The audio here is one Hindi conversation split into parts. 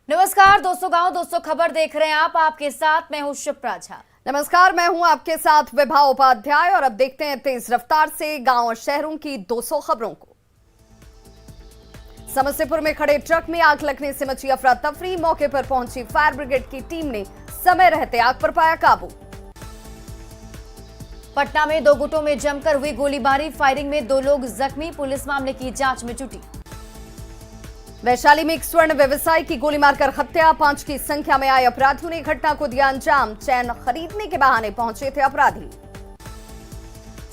नमस्कार दोस्तों, गांव दोस्तों खबर देख रहे हैं आप। आपके साथ मैं हूं शिप्रा झा। नमस्कार, मैं हूं आपके साथ विभा उपाध्याय और अब देखते हैं तेज रफ्तार से गांव और शहरों की 200 खबरों को। समस्तीपुर में खड़े ट्रक में आग लगने से मची अफरा तफरी। मौके पर पहुंची फायर ब्रिगेड की टीम ने समय रहते आग पर पाया काबू। पटना में दो गुटों में जमकर हुई गोलीबारी। फायरिंग में 2 लोग जख्मी। पुलिस मामले की जांच में जुटी। वैशाली में एक स्वर्ण व्यवसायी की गोली मारकर हत्या। 5 की संख्या में आए अपराधियों ने घटना को दिया अंजाम। चैन खरीदने के बहाने पहुंचे थे अपराधी।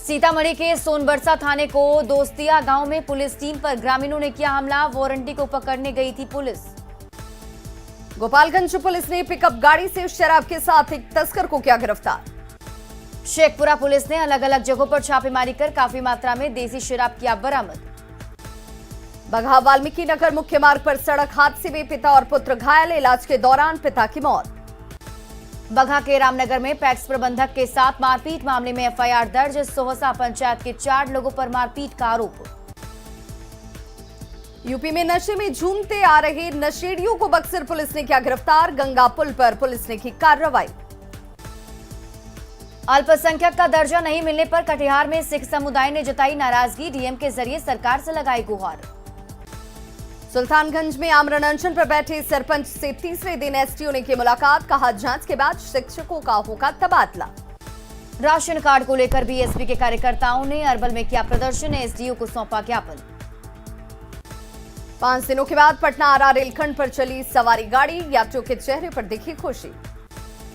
सीतामढ़ी के सोनबरसा थाने को दोस्तिया गांव में पुलिस टीम पर ग्रामीणों ने किया हमला। वारंटी को पकड़ने गई थी पुलिस। गोपालगंज पुलिस ने पिकअप गाड़ी से शराब के साथ एक तस्कर को किया गिरफ्तार। शेखपुरा पुलिस ने अलग अलग जगहों पर छापेमारी कर काफी मात्रा में देसी शराब किया बरामद। बगहा वाल्मीकि नगर मुख्य मार्ग पर सड़क हादसे में पिता और पुत्र घायल। इलाज के दौरान पिता की मौत। बगहा के रामनगर में पैक्स प्रबंधक के साथ मारपीट मामले में एफआईआर दर्ज। सोहसा पंचायत के 4 लोगों पर मारपीट का आरोप। यूपी में नशे में झूमते आ रहे नशेड़ियों को बक्सर पुलिस ने किया गिरफ्तार। गंगा पुल पर पुलिस ने की कार्रवाई। अल्पसंख्यक का दर्जा नहीं मिलने पर कटिहार में सिख समुदाय ने जताई नाराजगी। डीएम के जरिए सरकार से लगाई गुहार। सुल्तानगंज में आमरण अनशन पर बैठे सरपंच से तीसरे दिन एसडीओ ने की मुलाकात। कहा जांच के बाद शिक्षकों का होगा तबादला। राशन कार्ड को लेकर बीएसपी के कार्यकर्ताओं ने अरवल में किया प्रदर्शन। एसडीओ को सौंपा ज्ञापन। 5 दिनों के बाद पटना आरा रेलखंड पर चली सवारी गाड़ी। यात्रियों के चेहरे पर दिखी खुशी।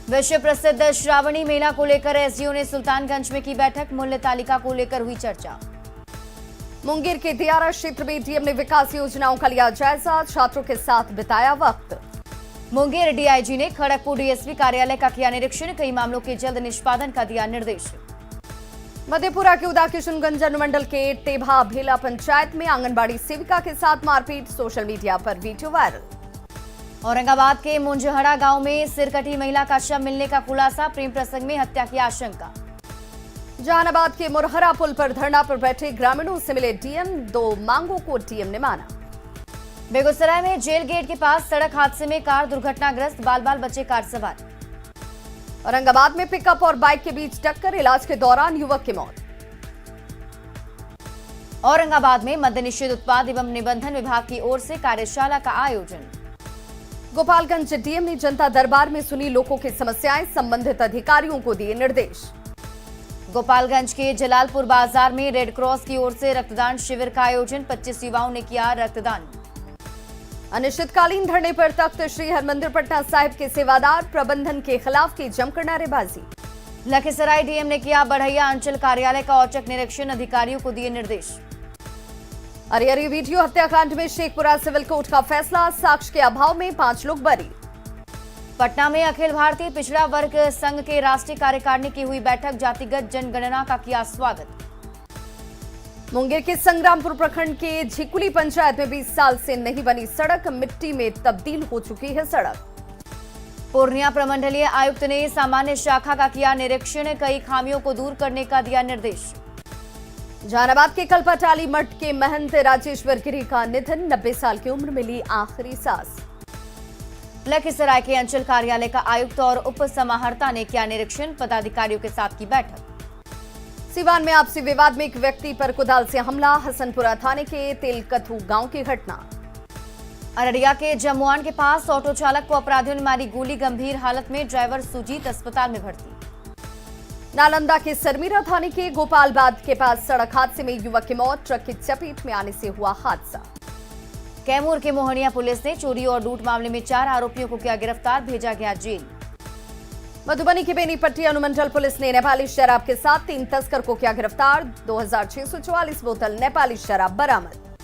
विश्व प्रसिद्ध श्रावणी मेला को लेकर एसडीओ ने सुल्तानगंज में की बैठक। मूल्य तालिका को लेकर हुई चर्चा। मुंगेर के दियारा क्षेत्र में डीएम ने विकास योजनाओं का लिया जायजा। छात्रों के साथ बिताया वक्त। मुंगेर डीआईजी ने खड़गपुर डीएसपी कार्यालय का किया निरीक्षण। कई मामलों के जल्द निष्पादन का दिया निर्देश। मधेपुरा के उदा किशनगंज अनुमंडल के टेभा भेला पंचायत में आंगनबाड़ी सेविका के साथ मारपीट। सोशल मीडिया पर वीडियो वायरल। औरंगाबाद के मुंजहड़ा गांव में सिरकटी महिला का शव मिलने का खुलासा। प्रेम प्रसंग में हत्या की आशंका। जहानाबाद के मुरहरा पुल पर धरना पर बैठे ग्रामीणों से मिले डीएम। 2 मांगों को डीएम ने माना। बेगूसराय में जेल गेट के पास सड़क हादसे में कार दुर्घटनाग्रस्त। बाल बचे कार सवार। औरंगाबाद में पिकअप और बाइक के बीच टक्कर। इलाज के दौरान युवक की मौत। औरंगाबाद में मद्य निषेध उत्पाद एवं निबंधन विभाग की ओर से कार्यशाला का आयोजन। गोपालगंज डीएम ने जनता दरबार में सुनी लोगों की समस्याएं। संबंधित अधिकारियों को दिए निर्देश। गोपालगंज के जलालपुर बाजार में रेड क्रॉस की ओर से रक्तदान शिविर का आयोजन। 25 युवाओं ने किया रक्तदान। अनिश्चितकालीन धरने पर तख्त श्री हरमंदिर पटना साहिब के सेवादार। प्रबंधन के खिलाफ की जमकर नारेबाजी। लखीसराय डीएम ने किया बढ़ैया अंचल कार्यालय का औचक निरीक्षण। अधिकारियों को दिए निर्देश। अरियरी वीडियो हत्याकांड में शेखपुरा सिविल कोर्ट का फैसला। साक्ष्य के अभाव में 5 लोग बरी। पटना में अखिल भारतीय पिछड़ा वर्ग संघ के राष्ट्रीय कार्यकारिणी की हुई बैठक। जातिगत जनगणना का किया स्वागत। मुंगेर के संग्रामपुर प्रखंड के झिकुली पंचायत में 20 साल से नहीं बनी सड़क। मिट्टी में तब्दील हो चुकी है सड़क। पूर्णिया प्रमंडलीय आयुक्त ने सामान्य शाखा का किया निरीक्षण। कई खामियों को दूर करने का दिया निर्देश। जहानाबाद के कलपटाली मठ के महंत राजेश्वर गिरी का निधन। 90 साल की उम्र में ली आखिरी सांस। लखीसराय के अंचल कार्यालय का आयुक्त और उप समाहर्ता ने किया निरीक्षण। पदाधिकारियों के साथ की बैठक। सीवान में आपसी विवाद में एक व्यक्ति पर कुदाल से हमला। हसनपुरा थाने के तेलकथू गांव की घटना। अररिया के जमुआन के पास ऑटो चालक को अपराधियों ने मारी गोली। गंभीर हालत में ड्राइवर सुजीत अस्पताल में भर्ती। नालंदा के सरमीरा थाने के गोपालबाद के पास सड़क हादसे में युवक की मौत। ट्रक की चपेट में आने से हुआ हादसा। कैमूर के मोहनिया पुलिस ने चोरी और लूट मामले में 4 आरोपियों को किया गिरफ्तार। भेजा गया जेल। मधुबनी की बेनीपट्टी अनुमंडल पुलिस ने नेपाली शराब के साथ 3 तस्कर को किया गिरफ्तार। 2644 बोतल नेपाली शराब बरामद।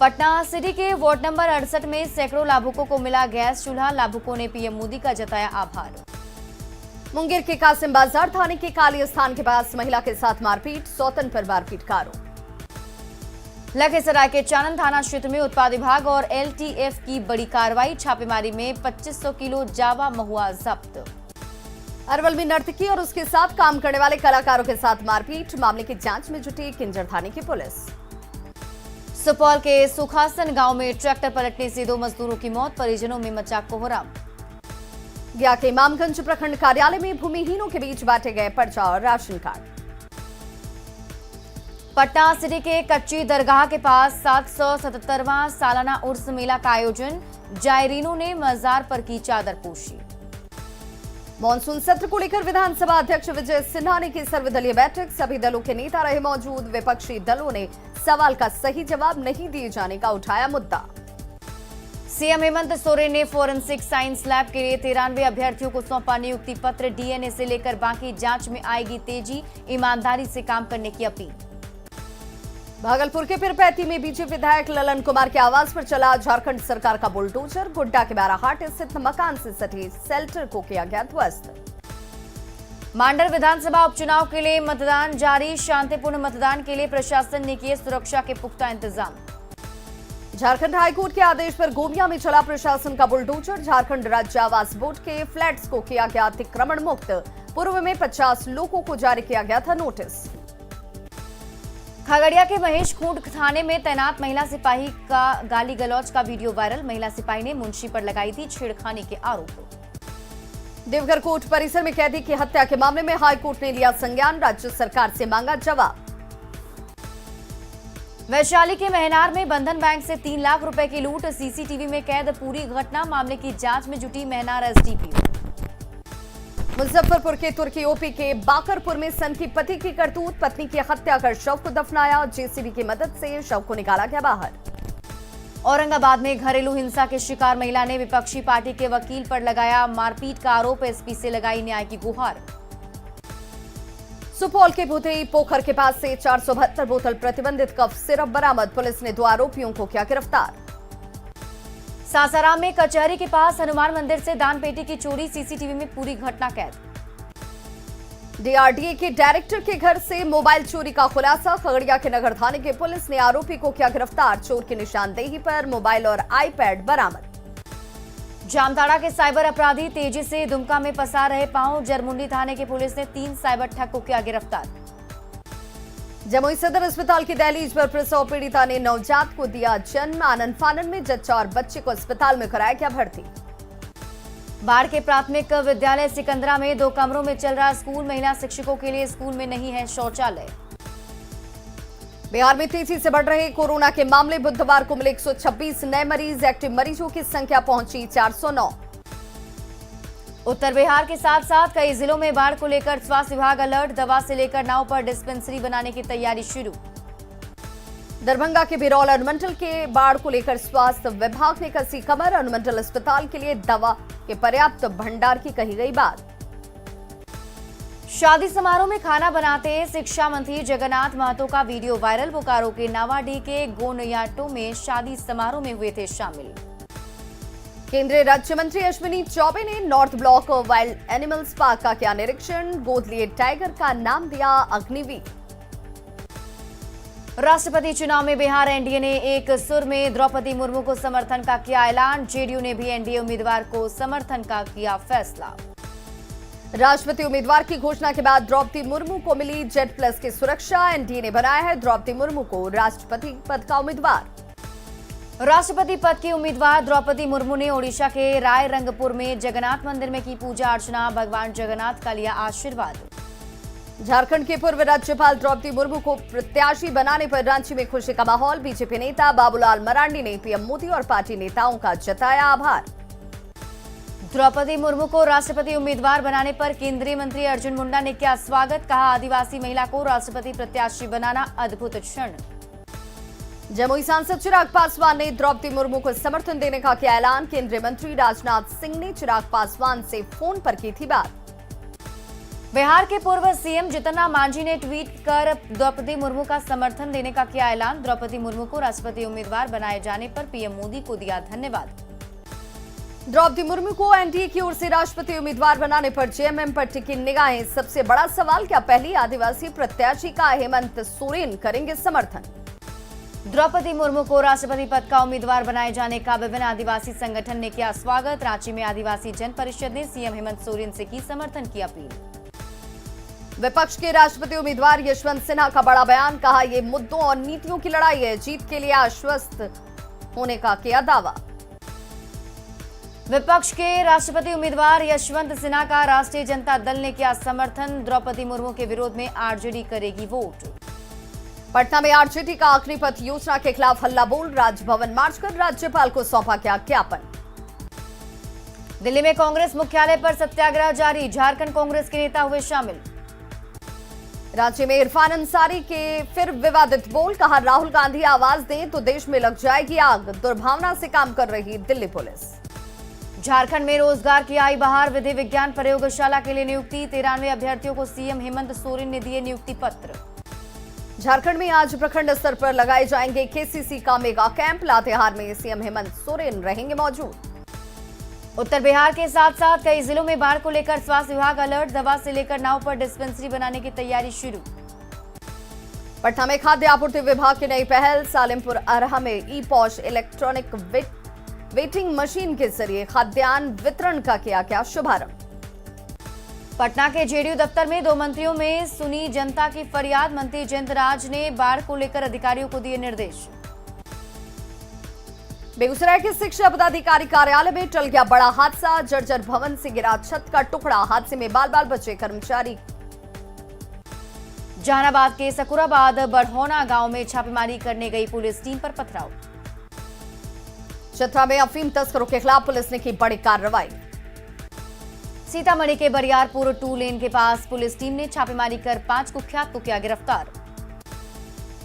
पटना सिटी के वार्ड नंबर 68 में सैकड़ों लाभुकों को मिला गैस चूल्हा। लाभुकों ने पीएम मोदी का जताया आभार। मुंगेर के कासिम बाजार थाने के काली स्थान के पास महिला के साथ मारपीट। सौतन पर मारपीट का आरोप। लखीसराय के चानन थाना क्षेत्र में उत्पाद विभाग और एलटीएफ की बड़ी कार्रवाई। छापेमारी में 2500 किलो जावा महुआ जब्त। अरवल में नर्तकी और उसके साथ काम करने वाले कलाकारों के साथ मारपीट। मामले की जांच में जुटी किंजर थाने की पुलिस। सुपौल के सुखासन गांव में ट्रैक्टर पलटने से 2 मजदूरों की मौत, परिजनों में मचा कोहराम। गया के इमामगंज प्रखंड कार्यालय में भूमिहीनों के बीच बांटे गए पर्चा और राशन कार्ड। पटना सिटी के कच्ची दरगाह के पास 777वां सालाना उर्स मेला का आयोजन, जायरीनों ने मजार पर की चादर पोशी। मॉनसून सत्र को लेकर विधानसभा अध्यक्ष विजय सिन्हा ने की सर्वदलीय बैठक, सभी दलों के नेता रहे मौजूद, विपक्षी दलों ने सवाल का सही जवाब नहीं दिए जाने का उठाया मुद्दा। सीएम हेमंत सोरेन ने फोरेंसिक साइंस लैब के लिए 93 अभ्यर्थियों को सौंपा नियुक्ति पत्र, डीएनए से लेकर बाकी जांच में आएगी तेजी, ईमानदारी से काम करने की अपील। भागलपुर के पीरपैंती में बीजेपी विधायक ललन कुमार के आवास पर चला झारखंड सरकार का बुलडोजर, गुड्डा के बाराहाट स्थित मकान से सटे शेल्टर को किया गया ध्वस्त। मांडर विधानसभा उपचुनाव के लिए मतदान जारी, शांतिपूर्ण मतदान के लिए प्रशासन ने किए सुरक्षा के पुख्ता इंतजाम। झारखंड हाईकोर्ट के आदेश पर गोमिया में चला प्रशासन का बुलडोजर, झारखंड राज्य आवास बोर्ड के फ्लैट्स को किया गया अतिक्रमण मुक्त, पूर्व में 50 लोगों को जारी किया गया था नोटिस। खगड़िया के महेश खूंट थाने में तैनात महिला सिपाही का गाली गलौज का वीडियो वायरल, महिला सिपाही ने मुंशी पर लगाई थी छेड़खानी के आरोप। देवघर कोर्ट परिसर में कैदी की हत्या के मामले में हाईकोर्ट ने लिया संज्ञान, राज्य सरकार से मांगा जवाब। वैशाली के महनार में बंधन बैंक से 3 लाख रुपए की लूट, सीसीटीवी में कैद पूरी घटना, मामले की जांच में जुटी महनार एसडीपीओ। मुजफ्फरपुर के तुर्की ओपी के बाकरपुर में सन की पति की करतूत, पत्नी की हत्या कर शव को दफनाया, जेसीबी की मदद से शव को निकाला गया बाहर। औरंगाबाद में घरेलू हिंसा के शिकार महिला ने विपक्षी पार्टी के वकील पर लगाया मारपीट का आरोप, एसपी से लगाई न्याय की गुहार। सुपौल के भूतई पोखर के पास से 472 बोतल प्रतिबंधित कफ सिरप बरामद, पुलिस ने 2 आरोपियों को किया गिरफ्तार। सासाराम में कचहरी के पास हनुमान मंदिर से दान पेटी की चोरी, सीसीटीवी में पूरी घटना कैद। डीआरडीए के डायरेक्टर के घर से मोबाइल चोरी का खुलासा, खगड़िया के नगर थाने की पुलिस ने आरोपी को किया गिरफ्तार, चोर की निशानदेही पर मोबाइल और आईपैड बरामद। जामताड़ा के साइबर अपराधी तेजी से दुमका में पसार रहे पांव, जरमुंडी थाने की पुलिस ने 3 साइबर ठग को किया गिरफ्तार। जमुई सदर अस्पताल की दहलीज पर प्रसव पीड़िता ने नवजात को दिया जन्म, आनन फानन में जच्चा और बच्चे को अस्पताल में कराया गया भर्ती। बाढ़ के प्राथमिक विद्यालय सिकंदरा में 2 कमरों में चल रहा स्कूल, महिला शिक्षकों के लिए स्कूल में नहीं है शौचालय। बिहार में तेजी से बढ़ रहे कोरोना के मामले, बुधवार को मिले 126 नए मरीज, एक्टिव मरीजों की संख्या पहुंची 409। उत्तर बिहार के साथ साथ कई जिलों में बाढ़ को लेकर स्वास्थ्य विभाग अलर्ट, दवा से लेकर नाव पर डिस्पेंसरी बनाने की तैयारी शुरू। दरभंगा के बिरौल अनुमंडल के बाढ़ को लेकर स्वास्थ्य विभाग ने कसी कमर, अनुमंडल अस्पताल के लिए दवा के पर्याप्त भंडार की कही गई बात। शादी समारोह में खाना बनाते शिक्षा मंत्री जगन्नाथ महतो का वीडियो वायरल, बोकारो के नावाडीह के गोनयाटो में शादी समारोह में हुए थे शामिल। केंद्रीय राज्य मंत्री अश्विनी चौबे ने north block wild animals park का किया निरीक्षण, गोद लिए टाइगर का नाम दिया अग्निवीर। राष्ट्रपति चुनाव में बिहार एनडीए ने एक सुर में द्रौपदी मुर्मू को समर्थन का किया ऐलान, जेडीयू ने भी एनडीए उम्मीदवार को समर्थन का किया फैसला। राष्ट्रपति उम्मीदवार की घोषणा के बाद द्रौपदी मुर्मू को मिली जेड+ की सुरक्षा, एनडीए ने बनाया है द्रौपदी मुर्मू को राष्ट्रपति पद का उम्मीदवार। राष्ट्रपति पद की उम्मीदवार द्रौपदी मुर्मू ने ओडिशा के रायरंगपुर में जगन्नाथ मंदिर में की पूजा अर्चना, भगवान जगन्नाथ का लिया आशीर्वाद। झारखंड के पूर्व राज्यपाल द्रौपदी मुर्मू को प्रत्याशी बनाने पर रांची में खुशी का माहौल, बीजेपी नेता बाबूलाल मरांडी ने पीएम मोदी और पार्टी नेताओं का जताया आभार। द्रौपदी मुर्मू को राष्ट्रपति उम्मीदवार बनाने पर केंद्रीय मंत्री अर्जुन मुंडा ने किया स्वागत, कहा आदिवासी महिला को राष्ट्रपति प्रत्याशी बनाना अद्भुत क्षण। जमुई सांसद चिराग पासवान ने द्रौपदी मुर्मू को समर्थन देने का किया ऐलान, केंद्रीय मंत्री राजनाथ सिंह ने चिराग पासवान से फोन पर की थी बात। बिहार के पूर्व सीएम जीतन मांझी ने ट्वीट कर द्रौपदी मुर्मू का समर्थन देने का किया ऐलान, द्रौपदी मुर्मू को राष्ट्रपति उम्मीदवार बनाए जाने पर पीएम मोदी को दिया धन्यवाद। द्रौपदी मुर्मू को एनडीए की ओर से राष्ट्रपति उम्मीदवार बनाने पर जेएमएम पर टिकी निगाहें, सबसे बड़ा सवाल क्या पहली आदिवासी प्रत्याशी का हेमंत सोरेन करेंगे समर्थन। द्रौपदी मुर्मू को राष्ट्रपति पद का उम्मीदवार बनाए जाने का विभिन्न आदिवासी संगठन ने किया स्वागत, रांची में आदिवासी जन परिषद ने सीएम हेमंत सोरेन से की समर्थन की अपील। विपक्ष के राष्ट्रपति उम्मीदवार यशवंत सिन्हा का बड़ा बयान, कहा यह मुद्दों और नीतियों की लड़ाई है, जीत के लिए आश्वस्त होने का किया दावा। विपक्ष के राष्ट्रपति उम्मीदवार यशवंत सिन्हा का राष्ट्रीय जनता दल ने किया समर्थन, द्रौपदी मुर्मू के विरोध में आरजेडी करेगी वोट। पटना में आरजेडी का अग्निपथ योजना के खिलाफ हल्ला बोल, राजभवन मार्च कर राज्यपाल को सौंपा गया ज्ञापन। दिल्ली में कांग्रेस मुख्यालय पर सत्याग्रह जारी, झारखंड कांग्रेस के नेता हुए शामिल। राज्य में इरफान अंसारी के फिर विवादित बोल, कहा राहुल गांधी आवाज दें तो देश में लग जाएगी आग, दुर्भावना से काम कर रही दिल्ली पुलिस। झारखंड में रोजगार की आई बहार, विधि विज्ञान प्रयोगशाला के लिए नियुक्ति, 93 अभ्यर्थियों को सीएम हेमंत सोरेन ने दिए नियुक्ति पत्र। झारखंड में आज प्रखंड स्तर पर लगाए जाएंगे केसीसी का मेगा कैंप, लातेहार में सीएम हेमंत सोरेन रहेंगे मौजूद। उत्तर बिहार के साथ साथ कई जिलों में बाढ़ को लेकर स्वास्थ्य विभाग अलर्ट, दवा से लेकर नाव पर डिस्पेंसरी बनाने की तैयारी शुरू। पटना में खाद्य आपूर्ति विभाग की नई पहल, सालिमपुर अरहा में ई पॉश इलेक्ट्रॉनिक वेटिंग मशीन के जरिए खाद्यान्न वितरण का किया गया शुभारंभ। पटना के जेडीयू दफ्तर में 2 मंत्रियों में सुनी जनता की फरियाद, मंत्री जयंत राज ने बाढ़ को लेकर अधिकारियों को दिए निर्देश। बेगूसराय के शिक्षा पदाधिकारी कार्यालय में टल गया बड़ा हादसा, जर्जर भवन से गिरा छत का टुकड़ा, हादसे में बाल बाल बचे कर्मचारी। जहानाबाद के सकुराबाद बढ़ौना गांव में छापेमारी करने गई पुलिस, टीम पर पथराव। चतरा में अफीम तस्करों के खिलाफ पुलिस ने की बड़ी कार्रवाई। सीतामढ़ी के बरियारपुर 2 लेन के पास पुलिस टीम ने छापेमारी कर 5 कुख्यात को किया गिरफ्तार।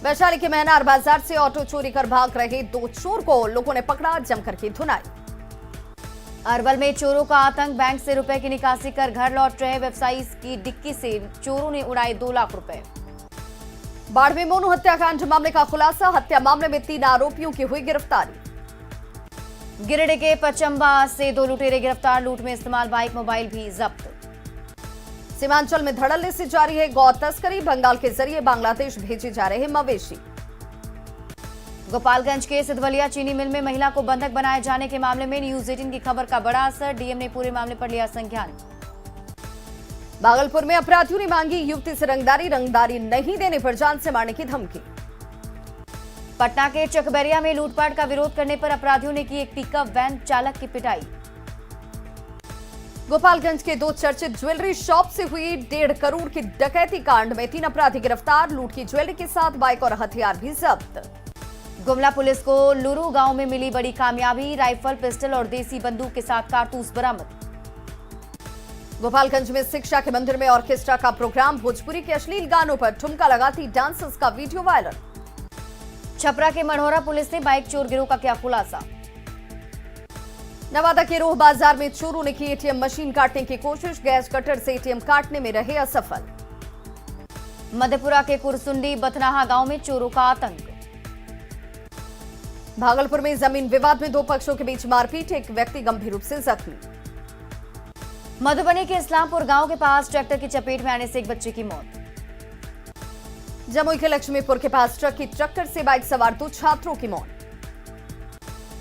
वैशाली के महनार बाजार से ऑटो चोरी कर भाग रहे 2 चोर को लोगों ने पकड़ा, जमकर की धुनाई। अरवल में चोरों का आतंक, बैंक से रुपए की निकासी कर घर लौट रहे व्यवसायी की डिक्की से चोरों ने उड़ाए 2 लाख रुपए। बाढ़ में मोनू हत्याकांड मामले का खुलासा, हत्या मामले में 3 आरोपियों की हुई गिरफ्तारी। गिरिडीह के पचम्बा से 2 लुटेरे गिरफ्तार, लूट में इस्तेमाल बाइक मोबाइल भी जब्त। सीमांचल में धड़ल्ले से जारी है गौ तस्करी, बंगाल के जरिए बांग्लादेश भेजे जा रहे मवेशी। गोपालगंज के सिद्धवलिया चीनी मिल में महिला को बंधक बनाए जाने के मामले में न्यूज 18 की खबर का बड़ा असर, डीएम ने पूरे मामले पर लिया संज्ञान। भागलपुर में अपराधियों ने मांगी युवती से रंगदारी नहीं देने पर जान से मारने की धमकी। पटना के चकबरिया में लूटपाट का विरोध करने पर अपराधियों ने की एक पिकअप वैन चालक की पिटाई। गोपालगंज के 2 चर्चित ज्वेलरी शॉप से हुई 1.5 करोड़ की डकैती कांड में 3 अपराधी गिरफ्तार, लूट की ज्वेलरी के साथ बाइक और हथियार भी जब्त। गुमला पुलिस को लुरु गांव में मिली बड़ी कामयाबी, राइफल, पिस्टल और देसी बंदूक के साथ कारतूस बरामद। गोपालगंज में शिक्षा के मंदिर में ऑर्केस्ट्रा का प्रोग्राम, भोजपुरी के अश्लील गानों पर ठुमका लगाती डांसर्स का वीडियो वायरल। छपरा के मढ़ौरा पुलिस ने बाइक चोर गिरोह का किया खुलासा। नवादा के रोह बाजार में चोरों ने की एटीएम मशीन काटने की कोशिश, गैस कटर से एटीएम काटने में रहे असफल। मधेपुरा के कुरसुंडी बथनाहा गांव में चोरों का आतंक। भागलपुर में जमीन विवाद में 2 पक्षों के बीच मारपीट, एक व्यक्ति गंभीर रूप से जख्मी। मधुबनी के इस्लामपुर गांव के पास ट्रैक्टर की चपेट में आने से एक बच्चे की मौत। जमुई के लक्ष्मीपुर के पास ट्रक की टक्कर से बाइक सवार 2 छात्रों की मौत।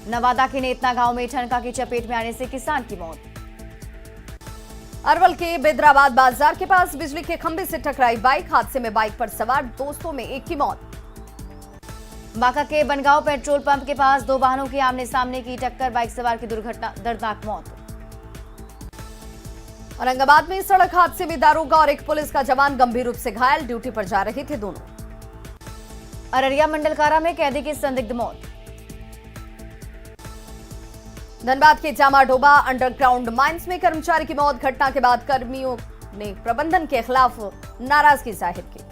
नवादा के नेतना गांव में ठनका की चपेट में आने से किसान की मौत। अरवल के बेदराबाद बाजार के पास बिजली के खंभे से टकराई बाइक, हादसे में बाइक पर सवार दोस्तों में एक की मौत। बांका के बनगांव पेट्रोल पंप के पास 2 वाहनों की आमने सामने की टक्कर, बाइक सवार की दुर्घटना, दर्दनाक मौत। औरंगाबाद में सड़क हादसे में दारोगा और एक पुलिस का जवान गंभीर रूप से घायल, ड्यूटी पर जा रहे थे दोनों। अररिया मंडल कारा में कैदी की संदिग्ध मौत। धनबाद के जामाडोबा अंडरग्राउंड माइंस में कर्मचारी की मौत, घटना के बाद कर्मियों ने प्रबंधन के खिलाफ नाराजगी जाहिर की।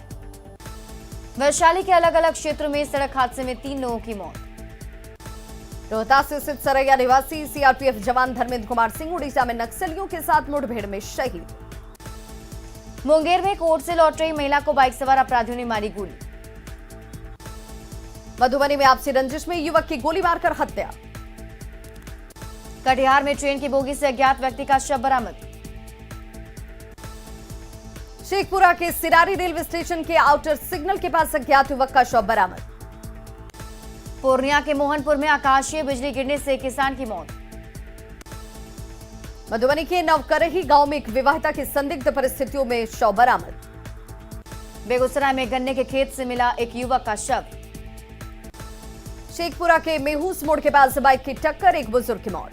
वैशाली के अलग अलग क्षेत्रों में सड़क हादसे में 3 लोगों की मौत। रोहतास स्थित सरैया निवासी सीआरपीएफ जवान धर्मेंद्र कुमार सिंह उड़ीसा में नक्सलियों के साथ मुठभेड़ में शहीद। मुंगेर में कोर्ट से लौट रही महिला को बाइक सवार अपराधियों ने मारी गोली। मधुबनी में आपसी रंजिश में युवक की गोली मारकर हत्या। कटिहार में ट्रेन की बोगी से अज्ञात व्यक्ति का शव बरामद। शेखपुरा के सिरारी रेलवे स्टेशन के आउटर सिग्नल के पास अज्ञात युवक का शव बरामद। पूर्णिया के मोहनपुर में आकाशीय बिजली गिरने से किसान की मौत। मधुबनी के नवकरही गांव में एक विवाहिता की संदिग्ध परिस्थितियों में शव बरामद। बेगूसराय में गन्ने के खेत से मिला एक युवक का शव। शेखपुरा के मेहूस मोड़ के पास बाइक की टक्कर, एक बुजुर्ग की मौत।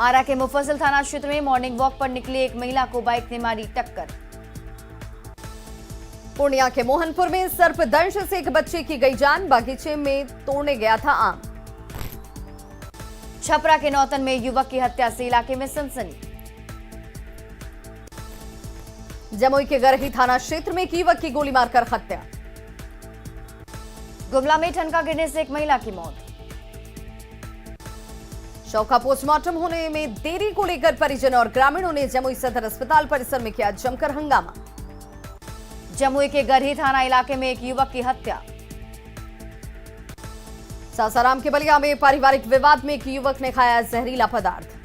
आरा के मुफस्सिल थाना क्षेत्र में मॉर्निंग वॉक पर निकली एक महिला को बाइक ने मारी टक्कर। पूर्णिया के मोहनपुर में सर्पदंश से एक बच्चे की गई जान, बागीचे में तोड़ने गया था आम। छपरा के नौतन में युवक की हत्या से इलाके में सनसनी। जमुई के गरही थाना क्षेत्र में एक युवक की गोली मारकर हत्या। गुमला में ठनका गिरने से एक महिला की मौत। शव का पोस्टमार्टम होने में देरी को लेकर परिजन और ग्रामीणों ने जमुई सदर अस्पताल परिसर में किया जमकर हंगामा। जमुई के गरही थाना इलाके में एक युवक की हत्या। सासाराम के बलिया में पारिवारिक विवाद में एक युवक ने खाया जहरीला पदार्थ।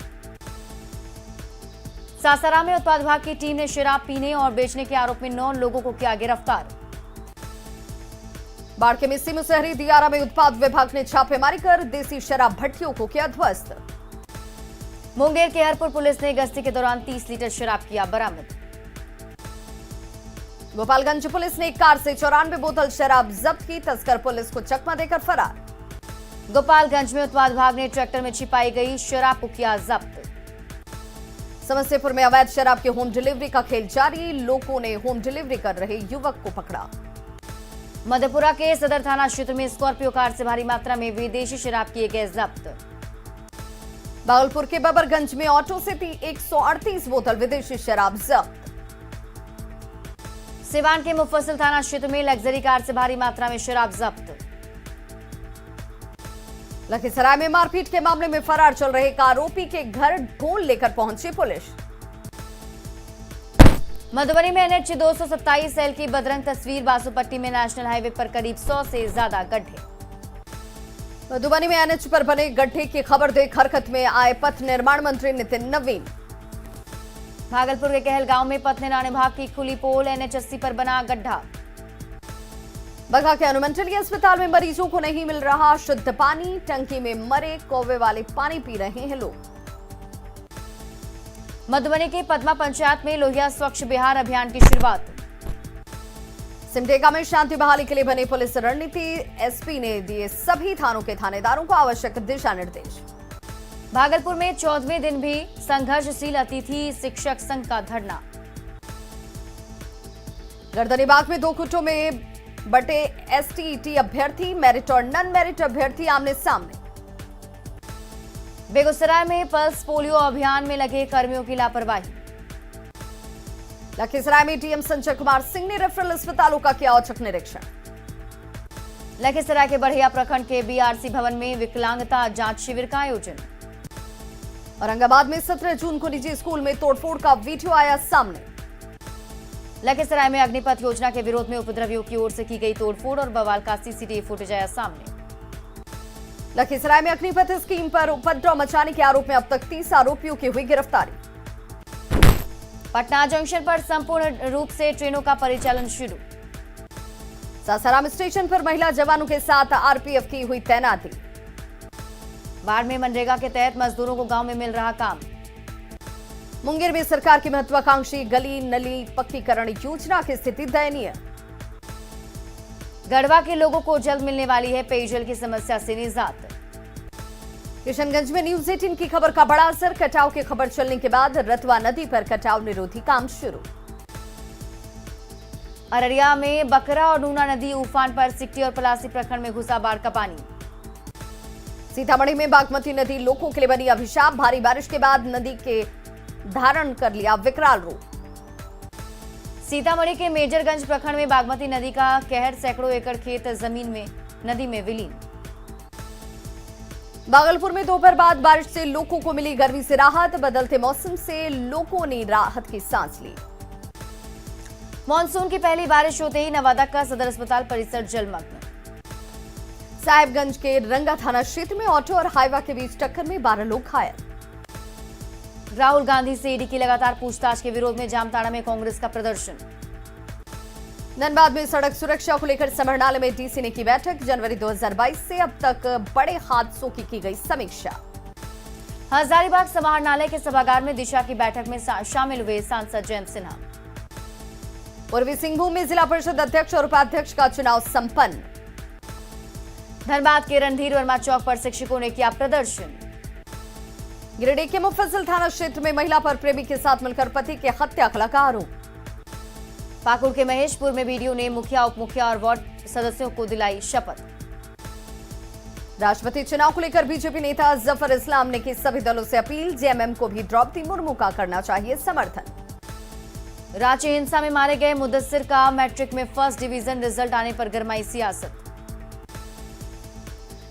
सासाराम में उत्पाद विभाग की टीम ने शराब पीने और बेचने के आरोप में 9 लोगों को किया गिरफ्तार। बाढ़ के मिस्सी मुसहरी दियारा में उत्पाद विभाग ने छापेमारी कर देसी शराब भट्टियों को किया ध्वस्त। मुंगेर के हरपुर पुलिस ने गश्ती के दौरान 30 लीटर शराब किया बरामद। गोपालगंज पुलिस ने एक कार से 94 बोतल शराब जब्त की, तस्कर पुलिस को चकमा देकर फरार। गोपालगंज में उत्पाद विभाग ने ट्रैक्टर में छिपाई गई शराब को किया जब्त। समस्तीपुर में अवैध शराब की होम डिलीवरी का खेल जारी, लोगों ने होम डिलीवरी कर रहे युवक को पकड़ा। मधेपुरा के सदर थाना क्षेत्र में स्कॉर्पियो कार से भारी मात्रा में विदेशी शराब किए गए जब्त। भागलपुर के बबरगंज में ऑटो से थी 138 बोतल विदेशी शराब जब्त। सिवान के मुफस्सिल थाना क्षेत्र में लग्जरी कार से भारी मात्रा में शराब जब्त। लखीसराय में मारपीट के मामले में फरार चल रहे एक आरोपी के घर ढोल लेकर पहुंची पुलिस। मधुबनी में NH 227 सेल की बदरंग तस्वीर, बासुपट्टी में नेशनल हाईवे पर करीब 100 से ज्यादा गड्ढे। मधुबनी में NH पर बने गड्ढे की खबर देख हरकत में आए पथ निर्माण मंत्री नितिन नवीन। भागलपुर के कहलगांव में पथ निर्माण विभाग की खुली पोल, NH 80 पर बना गड्ढा। बगहा के अनुमंडलीय अस्पताल में मरीजों को नहीं मिल रहा शुद्ध पानी, टंकी में मरे कौवे वाले पानी पी रहे हैं लोग। मधुबनी के पद्मा पंचायत में लोहिया स्वच्छ बिहार अभियान की शुरुआत। सिमडेगा में शांति बहाली के लिए बनी पुलिस रणनीति, एसपी ने दिए सभी थानों के थानेदारों को आवश्यक दिशा निर्देश। भागलपुर में 14वें दिन भी संघर्षशील अतिथि शिक्षक संघ का धरना। गर्दनीबाग में 2 गुटों में बटे एसटीईटी अभ्यर्थी, मेरिट और नॉन मेरिट अभ्यर्थी आमने सामने। बेगूसराय में पल्स पोलियो अभियान में लगे कर्मियों की लापरवाही। लखीसराय में डीएम संजय कुमार सिंह ने रेफरल अस्पतालों का किया औचक निरीक्षण। लखीसराय के बढ़िया प्रखंड के बीआरसी भवन में विकलांगता जांच शिविर का आयोजन। औरंगाबाद में 17 जून को निजी स्कूल में तोड़फोड़ का वीडियो आया सामने। लखीसराय में अग्निपथ योजना के विरोध में उपद्रवियों की ओर से की गई तोड़फोड़ और बवाल का सीसीटीवी फुटेज आया सामने। लखीसराय में अग्निपथ स्कीम पर उपद्रव मचाने के आरोप में अब तक 30 आरोपियों की हुई गिरफ्तारी। पटना जंक्शन पर संपूर्ण रूप से ट्रेनों का परिचालन शुरू। सासाराम स्टेशन पर महिला जवानों के साथ आरपीएफ की हुई तैनाती। बाढ़ में मनरेगा के तहत मजदूरों को गांव में मिल रहा काम। मुंगेर में सरकार की महत्वाकांक्षी गली नली पक्कीकरण योजना की स्थिति दयनीय। गढ़वा के लोगों को जल्द मिलने वाली है पेयजल की समस्या से निजात। किशनगंज में न्यूज 18 की खबर का बड़ा असर, कटाव की खबर चलने के बाद रतवा नदी पर कटाव निरोधी काम शुरू। अररिया में बकरा और नूना नदी उफान पर, सिकटी और पलासी प्रखंड में घुसा बाढ़ का पानी। सीतामढ़ी में बागमती नदी लोगों के लिए बनी अभिशाप, भारी बारिश के बाद नदी के धारण कर लिया विकराल रूप। सीतामढ़ी के मेजरगंज प्रखंड में बागमती नदी का कहर, सैकड़ों एकड़ खेत जमीन में नदी में विलीन। भागलपुर में दोपहर बाद बारिश से लोगों को मिली गर्मी से राहत, बदलते मौसम से लोगों ने राहत की सांस ली। मानसून की पहली बारिश होते ही नवादा का सदर अस्पताल परिसर जलमग्न। साहिबगंज के रंगा थाना क्षेत्र में ऑटो और हाईवा के बीच टक्कर में 12 लोग घायल। राहुल गांधी से ईडी की लगातार पूछताछ के विरोध में जामताड़ा में कांग्रेस का प्रदर्शन। धनबाद में सड़क सुरक्षा को लेकर समरनाले में डीसी ने की बैठक, जनवरी 2022 से अब तक बड़े हादसों की गई समीक्षा। हजारीबाग समाहरणालय के सभागार में दिशा की बैठक में शामिल हुए सांसद जयंत सिन्हा। पूर्वी सिंहभूम में जिला परिषद अध्यक्ष और उपाध्यक्ष का चुनाव संपन्न। धनबाद के रणधीर वर्मा चौक पर शिक्षकों ने किया प्रदर्शन। गिरिडीह के मुफस्सिल थाना क्षेत्र में महिला पर प्रेमी के साथ मिलकर पति की हत्या का आरोप। पाकुड़ के महेशपुर में बीडीओ ने मुखिया, उप मुखिया और वार्ड सदस्यों को दिलाई शपथ। राष्ट्रपति चुनाव को लेकर बीजेपी नेता जफर इस्लाम ने की सभी दलों से अपील। जेएमएम को भी द्रौपदी मुर्मू का करना चाहिए समर्थन। रांची हिंसा में मारे गए मुदस्सिर का मैट्रिक में फर्स्ट डिवीजन रिजल्ट आने पर गरमाई सियासत।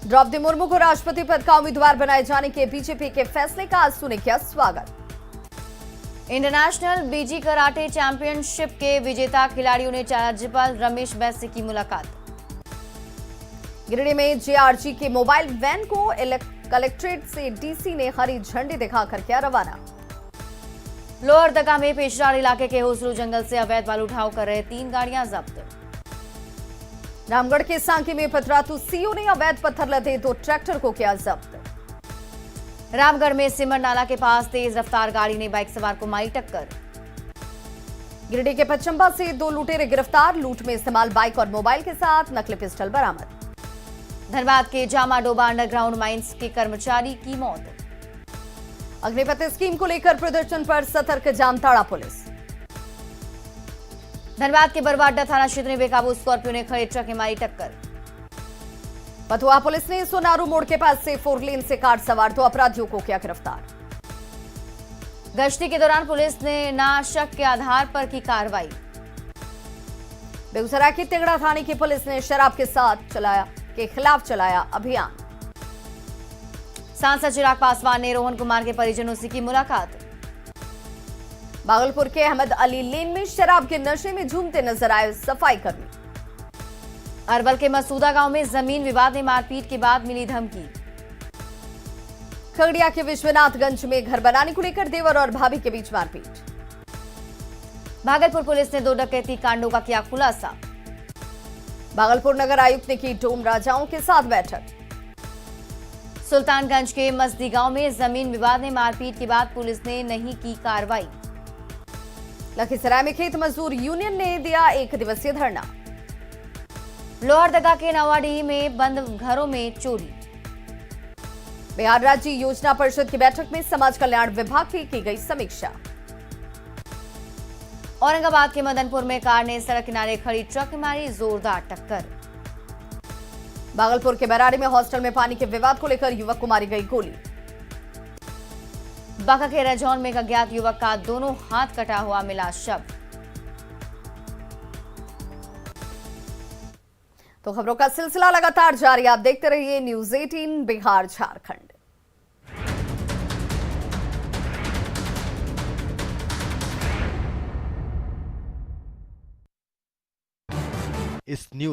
द्रौपदी मुर्मू को राष्ट्रपति पद का उम्मीदवार बनाए जाने के बीजेपी के फैसले का आजसू ने किया स्वागत। इंटरनेशनल बीजी कराटे चैंपियनशिप के विजेता खिलाड़ियों ने राज्यपाल रमेश बैस से की मुलाकात। गिरिडीह में जेआरजी के मोबाइल वैन को कलेक्ट्रेट से डीसी ने हरी झंडी दिखाकर किया रवाना। लोअर दगा में पेशरार इलाके के होसरू जंगल से अवैध बालू उठाव कर रहे 3 गाड़ियां जब्त। रामगढ़ के सांकी में पथरातू सीओ ने अवैध पत्थर लदे 2 ट्रैक्टर को किया जब्त। रामगढ़ में सिमर नाला के पास तेज रफ्तार गाड़ी ने बाइक सवार को मारी टक्कर। गिरिडीह के पचंबा से 2 लुटेरे गिरफ्तार। लूट में इस्तेमाल बाइक और मोबाइल के साथ नकली पिस्टल बरामद। धनबाद के जामा डोबा अंडरग्राउंड माइंस के कर्मचारी की मौत। अग्निपथ स्कीम को लेकर प्रदर्शन पर सतर्क जामताड़ा पुलिस। धनबाद के बरवाडा थाना क्षेत्र में बेकाबू स्कॉर्पियो ने खड़े ट्रक में मारी टक्कर। पथुआ पुलिस ने सोनारू मोड़ के पास से 4 लेन से कार सवार 2 अपराधियों को किया गिरफ्तार। गश्ती के दौरान पुलिस ने नाशक के आधार पर की कार्रवाई। बेगूसराय की तिगड़ा थाने की पुलिस ने शराब के खिलाफ चलाया अभियान। सांसद चिराग पासवान ने रोहन कुमार के परिजनों से की मुलाकात। भागलपुर के अहमद अली लेन में शराब के नशे में झूमते नजर आए सफाई कर्मी। अरवल के मसूदा गांव में जमीन विवाद में मारपीट के बाद मिली धमकी। खगड़िया के विश्वनाथगंज में घर बनाने को लेकर देवर और भाभी के बीच मारपीट। भागलपुर पुलिस ने 2 डकैती कांडों का किया खुलासा। भागलपुर नगर आयुक्त ने की डोम राजाओं के साथ बैठक। सुल्तानगंज के मस्दी गांव में जमीन विवाद में मारपीट के बाद पुलिस ने नहीं की कार्रवाई। लखीसराय में खेत मजदूर यूनियन ने दिया 1 दिवसीय धरना। लोअर दगा के नवाडीह में बंद घरों में चोरी। बिहार राज्य योजना परिषद की बैठक में समाज कल्याण विभाग की गई समीक्षा। औरंगाबाद के मदनपुर में कार ने सड़क किनारे खड़ी ट्रक में मारी जोरदार टक्कर। भागलपुर के बराड़ी में हॉस्टल में पानी के विवाद को लेकर युवक को मारी गई गोली। बांका के रजौन में एक अज्ञात युवक का दोनों हाथ कटा हुआ मिला शव। तो खबरों का सिलसिला लगातार जारी, आप देखते रहिए न्यूज़ 18 बिहार झारखंड। इस न्यूज